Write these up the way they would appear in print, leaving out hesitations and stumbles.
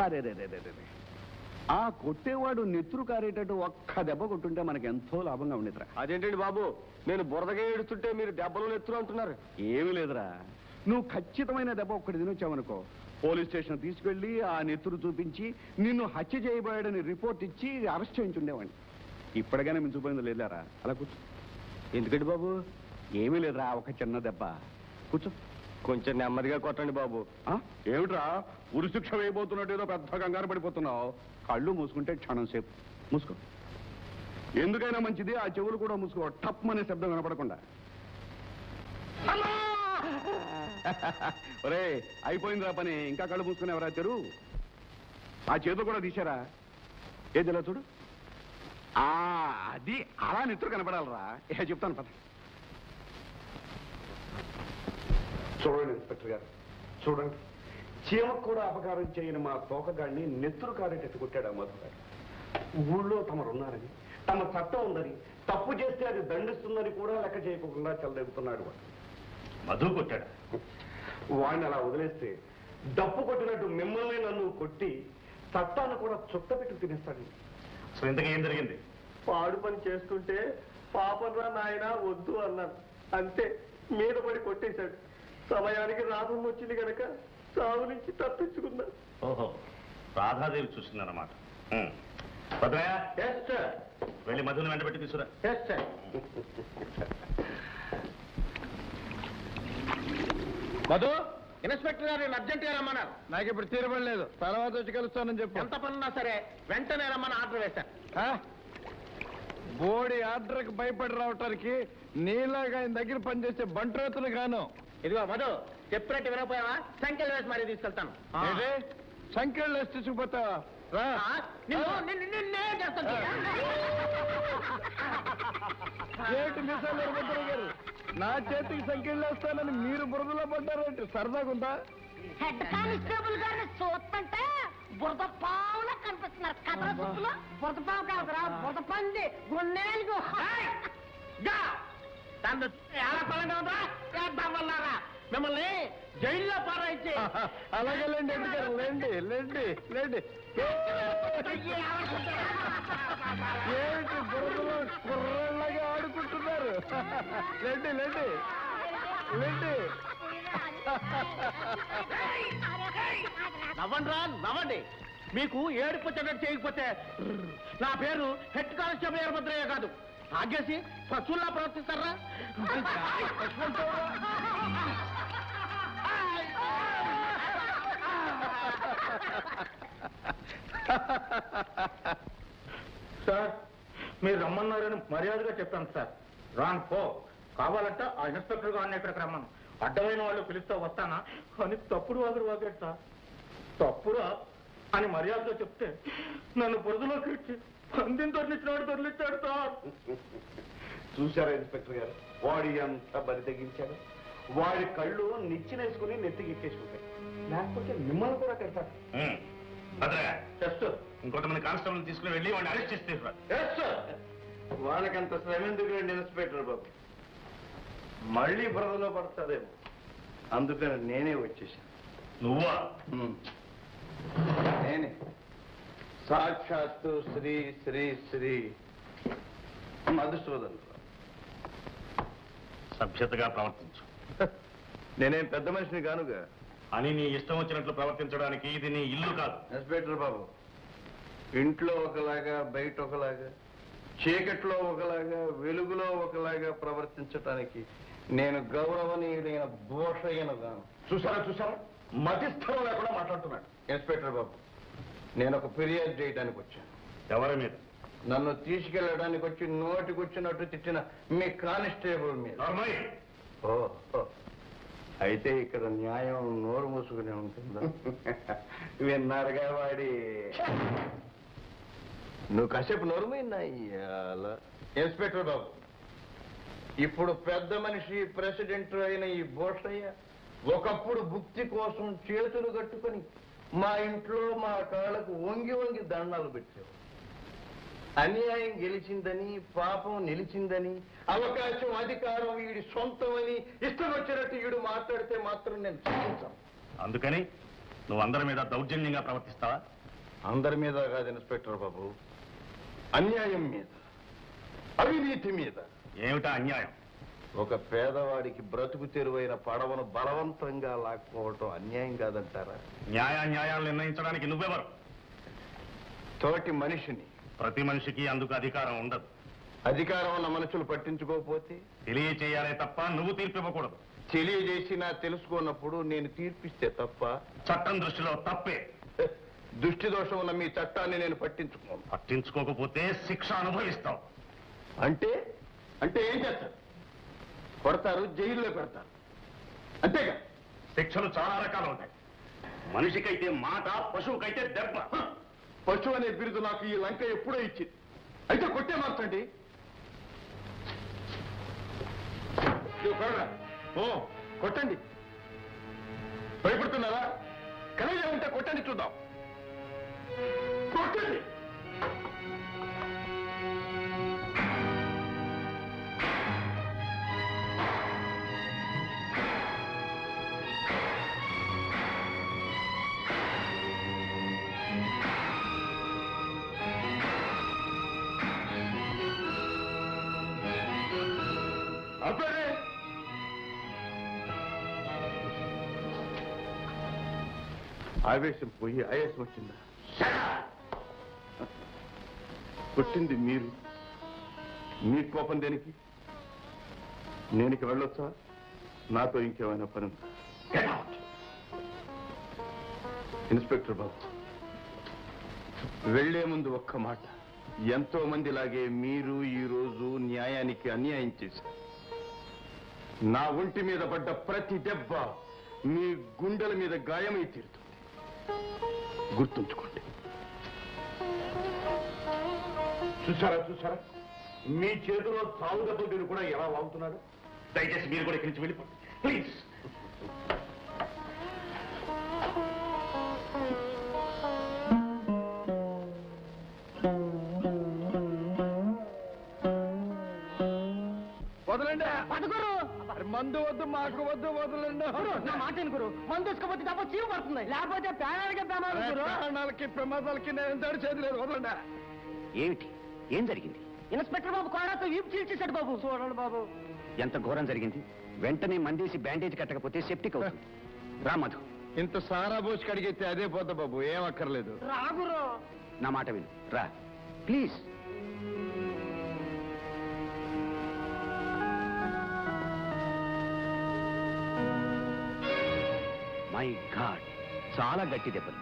అరే రే రే రే ఆ కొట్టేవాడు నెత్తురు కారేటట్టు ఒక్క దెబ్బ కొట్టుంటే మనకి ఎంతో లాభంగా ఉండేదిరా. అదేంటండి బాబు, నేను బురదగా ఏడుస్తుంటే మీరు దెబ్బలు నెత్తురు అంటున్నారు? ఏమీ లేదురా, నువ్వు ఖచ్చితమైన దెబ్బ ఒక్కటి తినొచ్చావనుకో, పోలీస్ స్టేషన్ తీసుకెళ్లి ఆ నెత్తురు చూపించి నిన్ను హత్య చేయబోయాడని రిపోర్ట్ ఇచ్చి అరెస్ట్ చేయించుండేవాడిని. ఇప్పటికైనా మించిపోయింది లేదారా? అలా కూర్చో. ఎందుకండి బాబు? ఏమీ లేదురా, ఒక చిన్న దెబ్బ. కూర్చో. కొంచెం నెమ్మదిగా కొట్టండి బాబు. ఏమిట్రా ఉరిశిక్ష వేయబోతున్నట్టు ఏదో పెద్ద కంగారు పడిపోతున్నావు? కళ్ళు మూసుకుంటే క్షణం సేపు మూసుకో. ఎందుకైనా మంచిది ఆ చెవులు కూడా మూసుకో, టప్ అనే శబ్దం వినపడకుండా. ఒరే అయిపోయిందిరా పని, ఇంకా కళ్ళు మూసుకుని ఎవరా తెరు. ఆ చేతులు కూడా తీశారా? ఏది ఇలా చూడు, అది అలా నెత్తురు కనపడాలరా. చెప్తాను పద. చూడండి ఇన్స్పెక్టర్ గారు, చూడండి, చీమకు కూడా అపకారం చేయని మా తోకగాడిని నెత్తురు కారేటట్టు కొట్టాడు ఆ మధుగాడు. ఊళ్ళో తమరున్నారని, తమ చట్టం ఉందని, తప్పు చేస్తే అది దండిస్తుందని కూడా లెక్క చేయకుండా చెలదెగుతున్నాడు వాడు. మధు కొట్టాడు. వాడిని అలా వదిలేస్తే డప్పు కొట్టినట్టు మిమ్మల్ని నన్ను కొట్టి చట్టాన్ని కూడా చుట్టపెట్టి తినేస్తాడు. అసలు ఇంతకీ ఏం జరిగింది? పాడు పని చేస్తుంటే పాపంరా నాయన వద్దు అన్నాను, అంతే మీద పడి కొట్టేశాడు. సమయానికి రాధం వచ్చింది కనుక సాగు నుంచి తప్పించుకున్నా. ఓహో, రాధాదేవి చూసిందన్నమాట. వెళ్ళి మధుని వెంటబెట్టి తీసుకురా. మధు, ఇన్స్పెక్టర్ గారు అర్జెంట్ గా రమ్మన్నారు. నాకు ఇప్పుడు తీరబడలేదు, తర్వాత వచ్చి కలుస్తానని చెప్పు. ఎంత పనున్నా సరే వెంటనే రమ్మని ఆర్డర్ వేశాను. బోడి ఆర్డర్కి భయపడి రావటానికి నీలాగా ఆయన దగ్గర పనిచేసే బంట్రోతులు గాను. ఇదిగో మధు, చెప్పినట్టు వినకపోయావా? సంఖ్యలు వేసి మరీ తీసుకెళ్తాను. సంఖ్యలు వేసి తీసుకుపోతావా? ఏంటి మిసాలు వీరభద్ర గారు, నా చేతికి సంఖ్యలు వేస్తానని మీరు బురదలో పడ్డారంటే సరదాగా ఉందా? హెడ్ కానిస్టేబుల్ గారిని చూస్తుంటే బురద పావులా కనిపిస్తున్నారు. కథల సుప్పులో బురద పావు కాదురా, బురద పంది గుండెలుగు. మిమ్మల్ని జైల్లో పారాయించి. అలాగే లేండి ఎందుకు, లేండి లేండి లేండి. ఏంటి బురదలో కుర్రలాగా ఆడుకుంటున్నారు? లేండి లేండి లేండి. నవ్వండి రా, నవ్వండి. మీకు ఏడుపు చెడ్డట్టు చేయకపోతే నా పేరు హెడ్ కానిస్టేబుల్ వీరభద్రయ్య కాదు. ఆగేసి పశువుల్లా ప్రవర్తిస్తారా? సార్, మీరు రమ్మన్నారని మర్యాదగా చెప్పాను సార్. రాను పో, కావాలంటే ఆ ఇన్స్పెక్టర్ గారిని ఇక్కడికి రమ్మను. అడ్డమైన వాళ్ళు పిలుస్తూ వస్తానా అని తప్పుడు వాగాడు సార్. తప్పురా అని మర్యాదగా చెప్తే నన్ను బురదలోకి ఇచ్చి పందిని తొలిచాడు సార్. చూశారా ఇన్స్పెక్టర్ గారు, వాడి ఎంత బరి తెగించాడు. వాడి కళ్ళు నిచ్చినేసుకుని నెత్తికెక్కేసుకుంటాయి, లేకపోతే మిమ్మల్ని కూడా కడతారు. ఇంకొంతమంది కానిస్టేబుల్ తీసుకుని వెళ్ళి వాడిని అరెస్ట్ చేస్తే వాళ్ళకంత శ్రమ ఎందుకండి ఇన్స్పెక్టర్ బాబు, మళ్ళీ బురదలో పడతాదేమో, అందుకని నేనే వచ్చేసాను. నువ్వా? నేనే, సాక్షాత్తు శ్రీ శ్రీ శ్రీ మధుసూదన్. సభ్యతగా ప్రవర్తించు. నేనేం పెద్ద మనిషిని కానుగా అని నీ ఇష్టం వచ్చినట్లు ప్రవర్తించడానికి ఇది నీ ఇల్లు కాదు. ఇన్స్పెక్టర్ బాబు, ఇంట్లో ఒకలాగా బయట ఒకలాగా, చీకట్లో ఒకలాగా వెలుగులో ఒకలాగా ప్రవర్తించటానికి నేను గౌరవనీయుడైన దోషయ్యనుగాను. చూసారా మధ్యస్థలం లేకుండా మాట్లాడుతున్నాడు. ఇన్స్పెక్టర్ బాబు, నేను ఒక ఫిర్యాదు చేయడానికి వచ్చాను. ఎవరి మీద? నన్ను తీసుకెళ్ళడానికి వచ్చి నోటికొచ్చినట్టు తిట్టిన మీ కానిస్టేబుల్ మీద. ఓ, అయితే ఇక్కడ న్యాయం నోరు మూసుకునే ఉంటుందా? విన్నారుగా వాడి. నువ్వు కాసేపు నోరు మీనా. ఇన్స్పెక్టర్ బాబు, ఇప్పుడు పెద్ద మనిషి ప్రెసిడెంట్ అయిన ఈ భూషయ్య ఒకప్పుడు భుక్తి కోసం చేతులు కట్టుకుని మా ఇంట్లో మా కాళ్ళకు వంగి వంగి దండాలు పెట్టావు. అన్యాయం గెలిచిందని, పాపం నిలిచిందని, అవకాశం అధికారం వీడి సొంతమని ఇష్టం వచ్చినట్టు వీడు మాట్లాడితే మాత్రం నేను సహించాను. అందుకని నువ్వు అందరి మీద దౌర్జన్యంగా ప్రవర్తిస్తావా? అందరి మీద కాదు ఇన్స్పెక్టర్ బాబు, అన్యాయం మీద, అవినీతి మీద. ఏమిటా అన్యాయం? ఒక పేదవాడికి బ్రతుకు తెరువైన పడవను బలవంతంగా లాక్కోవటం అన్యాయం కాదంటారా? న్యాయాలు నిర్ణయించడానికి నువ్వెవరు? తోటి మనిషిని. ప్రతి మనిషికి అందుకు అధికారం ఉండదు. అధికారం ఉన్న మనుషులు పట్టించుకోకపోతే తెలియచేయాలే తప్ప నువ్వు తీర్పు ఇవ్వకూడదు. తెలియజేసినా తెలుసుకున్నప్పుడు నేను తీర్పిస్తే తప్ప? చట్టం దృష్టిలో తప్పే. దృష్టి దోషం ఉన్న మీ చట్టాన్ని నేను పట్టించుకోను. పట్టించుకోకపోతే శిక్ష అనుభవిస్తావు. అంటే అంటే ఏం చేస్తారు? కొడతారు, జైల్లో పెడతారు, అంతేగా? శిక్షలు చాలా రకాలు ఉంటాయి. మనిషికైతే మాట, పశువుకైతే దెబ్బ. పశువు అనే బిరుదు నాకు ఈ లంక ఎప్పుడో ఇచ్చింది. అయితే కొట్టే మార్చండి. ఓ కొట్టండి. భయపడుతున్నారా? కనీజ ఉంటే కొట్టండి, చూద్దాం. కొట్టండి. అబ్బే, ఆవేశం పోయి ఆయాసం వచ్చిందా? కొట్టింది మీరు, మీ కోపం దేనికి? నేనికి వెళ్ళొచ్చా? నాతో ఇంకేమైనా పని ఉందా? ఇన్స్పెక్టర్ బాబు, వెళ్లే ముందు ఒక్క మాట. ఎంతో మందిలాగే మీరు ఈ రోజు న్యాయానికి అన్యాయం చేశారు. నా ఒంటి మీద పడ్డ ప్రతి దెబ్బ మీ గుండెల మీద గాయమై తీరుతుంది. గుర్తుంచుకోండి. చూసారా మీ చేతిలో చావు దెబ్బలు కూడా ఎలా వాగుతున్నాడు. దయచేసి మీరు కూడా ఇక్కడి నుంచి వెళ్ళిపోండి ప్లీజ్. వదలండి. పదగురు మందు వద్దు, మాకు వద్దు, వదలండి. నా మాట గురు, మందు తీసుకపోతే తప్ప చీమ పడుతుంది, లేకపోతే ప్రాణాలకే ప్రమాదం గురు. ప్రాణాలకి ప్రమాదాలకి నేను తడిచేది లేదు. వదలండి. ఏమిటి? ఏం జరిగింది? ఇన్స్పెక్టర్ బాబు కోడాతో వీపు చీల్చేశాడు బాబు. చూడండి బాబు. ఎంత ఘోరం జరిగింది? వెంటనే మందేసి బ్యాండేజ్ కట్టకపోతే సెప్టిక్ అవుతుంది. రా మధు. ఇంత సారా పోసి కడిగితే అదే పోతా బాబు, ఏం అక్కర్లేదు. రాగురు. నా మాట విను, రా ప్లీజ్. మై గాడ్, చాలా గట్టి దెబ్బలు.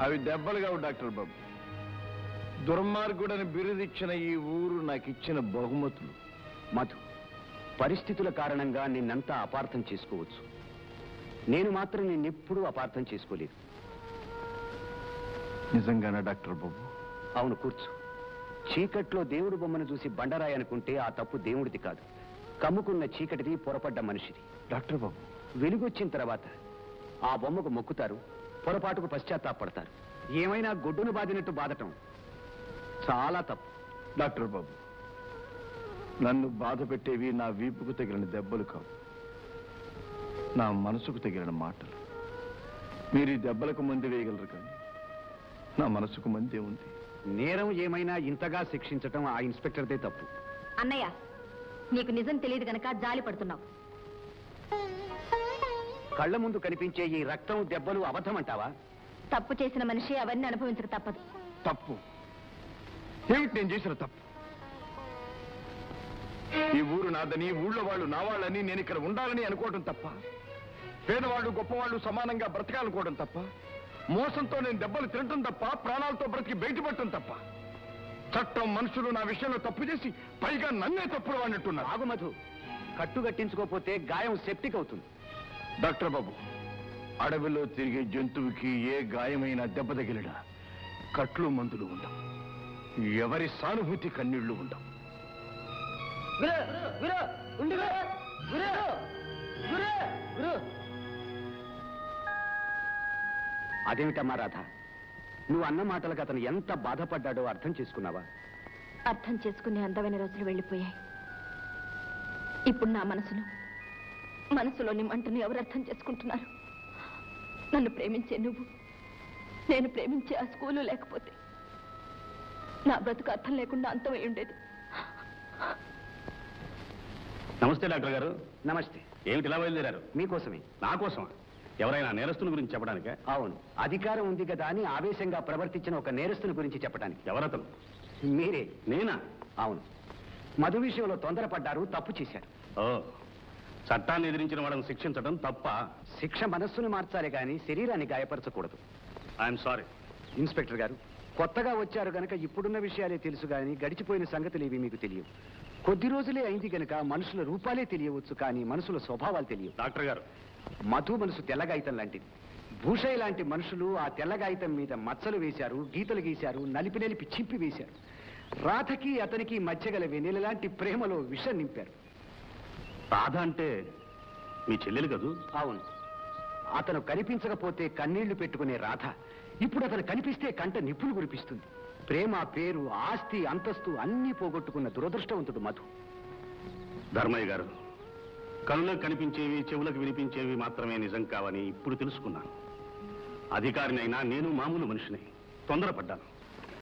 అవి దెబ్బలు కావు డాక్టర్ బాబు, దుర్మార్గుడని బిరుదిచ్చిన ఈ ఊరు నాకు ఇచ్చిన బహుమతులు. మధు, పరిస్థితుల కారణంగా నిన్నంతా అపార్థం చేసుకోవచ్చు. నేను మాత్రం నిన్నెప్పుడూ అపార్థం చేసుకోలేదు. నిజంగానా డాక్టర్ బాబు? అవును, కూర్చో. చీకట్లో దేవుడు బొమ్మను చూసి బండరాయి అనుకుంటే ఆ తప్పు దేవుడిది కాదు, కమ్ముకున్న చీకటిది, పొరపడ్డ మనిషిది. డాక్టర్ బాబు, వెలుగొచ్చిన తర్వాత ఆ బొమ్మకు మొక్కుతారు, పొరపాటుకు పశ్చాత్తాపడతారు. ఏమైనా గొడ్డును బాదినట్టు బాధటం చాలా తప్పు. డాక్టర్ బాబు, నన్ను బాధ పెట్టేవి నా వీపుకు తగిలిన దెబ్బలు కావు, నా మనసుకు తగిలిన మాటలు. మీరు ఈ దెబ్బలకు మంది వేయగలరు కానీ నా మనసుకు మందే ఉంది. నేరం ఏమైనా ఇంతగా శిక్షించటం ఆ ఇన్స్పెక్టర్దే తప్పు. అన్నయ్య, నీకు నిజం తెలియదు గనక జాలి పడుతున్నావు. కళ్ళ ముందు కనిపించే ఈ రక్తం, దెబ్బలు అబద్ధమంటావా? తప్పు చేసిన మనిషి అవన్నీ అనుభవించక తప్పదు. తప్పు ఏమిటి? నేను చేసిన తప్పు. ఈ ఊరు నాదని, ఊళ్ళో వాళ్ళు నా వాళ్ళని, నేను ఇక్కడ ఉండాలని అనుకోవడం తప్ప, పేదవాళ్ళు గొప్పవాళ్ళు సమానంగా బ్రతకాలనుకోవడం తప్ప, మోసంతో నేను దెబ్బలు తినటం తప్ప, ప్రాణాలతో బ్రతికి బయటపడటం తప్ప. చట్టం, మనుషులు నా విషయంలో తప్పు చేసి పైగా నన్నే తప్పుడు అన్నట్టున్నారు. ఆగు మధు, కట్టుగట్టించుకోపోతే గాయం సెప్టిక్ అవుతుంది. డాక్టర్ బాబు, అడవిలో తిరిగే జంతువుకి ఏ గాయమైనా దెబ్బ తగిలినా కట్లు, మందులు ఉండవు. ఎవరి సానుభూతి, కన్నీళ్లు ఉండవు. అదేమిటమ్మా రాధ, నువ్వు అన్న మాటలకు అతను ఎంత బాధపడ్డాడో అర్థం చేసుకున్నావా? అర్థం చేసుకునే అందమైన రోజులు వెళ్ళిపోయాయి. ఇప్పుడు నా మనసులోని మంటను ఎవరు అర్థం చేసుకుంటున్నారు? నన్ను ప్రేమించే నువ్వు, నేను ప్రేమించే ఆ స్కూలు లేకపోతే నా బ్రతుకు అర్థం లేకుండా అంతమై ఉండేది. నమస్తే డాక్టర్ గారు. నమస్తే. ఏమిటి ఇలా బయలుదేరారు? మీకోసమే. నా కోసమా? ఎవరైనా నేరస్తుని గురించి చెప్పడానికే? అవును, అధికారం ఉంది కదా అని ఆవేశంగా ప్రవర్తించిన ఒక నేరస్తుని గురించి చెప్పడానికి. ఎవరతను? మీరే. నేనా? అవును. మధు విషయంలో తొందరపడ్డారు, తప్పు చేశారు. ఓ, చట్టాన్ని ఎదిరించిన వాళ్ళని శిక్షించడం తప్ప? శిక్ష మనస్సును మార్చాలి కానీ శరీరాన్ని గాయపరచకూడదు. I'm sorry. ఇన్స్పెక్టర్ గారు, కొత్తగా వచ్చారు గనక ఇప్పుడున్న విషయాలే తెలుసు కానీ గడిచిపోయిన సంగతులు ఇవి మీకు తెలియవు. కొద్ది రోజులే అయింది గనక మనుషుల రూపాలే తెలియవచ్చు కానీ మనుషుల స్వభావాలు తెలియవు. డాక్టర్ గారు, మధు మనసు తెల్లగాయితం లాంటిది. భూషయ్య లాంటి మనుషులు ఆ తెల్లగాయితం మీద మచ్చలు వేశారు, గీతలు గీశారు, నలిపి నలిపి చింపి వేశారు. రాధకి అతనికి మధ్య గల వెన్నెల లాంటి ప్రేమలో విషం నింపారు. రాధ అంటే మీ చెల్లెలు కదూ? అవును. అతను కనిపించకపోతే కన్నీళ్లు పెట్టుకునే రాధ ఇప్పుడు అతను కనిపిస్తే కంట నిప్పులు కురిపిస్తుంది. ప్రేమ, పేరు, ఆస్తి, అంతస్తు అన్నీ పోగొట్టుకున్న దురదృష్టవంతుడు మధు. ధర్మయ్య గారు, కనులకు కనిపించేవి, చెవులకు వినిపించేవి మాత్రమే నిజం కావని ఇప్పుడు తెలుసుకున్నాను. అధికారినైనా నేను మామూలు మనిషిని. తొందరపడ్డాను.